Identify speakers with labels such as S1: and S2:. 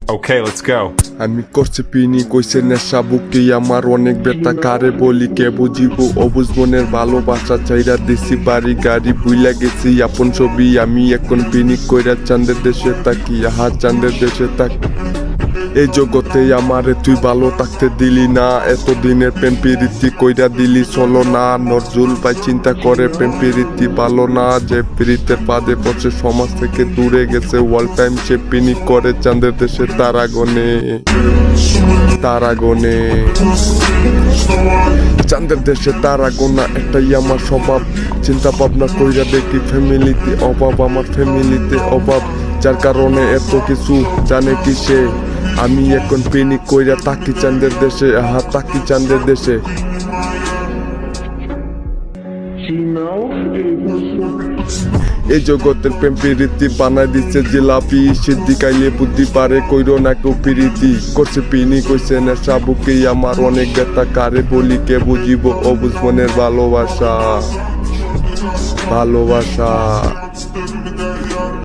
S1: Okay, let's go.
S2: আমি করছি পিনি কইছে নেশা বুকে আমার অনেক ব্যথা কারে বলি কে বুঝিব অবুঝ মনের ভালোবাসা চাইরা দিছি বাড়ি গাড়ি বুইলা গেছি আপন ছবি আমি এখন পিনি কইরা চাঁদের দেশে তাকি আহা চাঁদের দেশে তাকি এই জগতে আমারে তুই ভালো থাকতে দিলি না এতদিনের প্রেম প্রীতি কইরা দিলি চলো না নজরুল ভাই চিন্তা করে প্রেম প্রীতি ভালো না যে প্রীতের পাদে পড়ছে সমাজ থেকে দূরে গেছে ওয়াল টাইম সে পিনি করে চাঁদের দেশে তারাগনে চাঁদের দেশে তারাগোনা একটাই আমার স্বভাব চিন্তা ভাবনা কইরা দেখি ফ্যামিলিতে অভাব আমার ফ্যামিলিতে অভাব যার কারণে এত কিছু জানে কি সে আমি এখন পিনি কইরা তাকি চাঁদের দেশে আহা তাকি চাঁদের দেশে এই জগতের প্রেম প্রীতি বানাই দিচ্ছে জিলাপি সিদ্ধি খাইলে বুদ্ধি পারে কইরো না কেউ প্রীতি করছে পিনি কইছে নেশা বুকে আমার অনেক ব্যথা কারে বলি কে বুঝিব অবুঝ মনের ভালোবাসা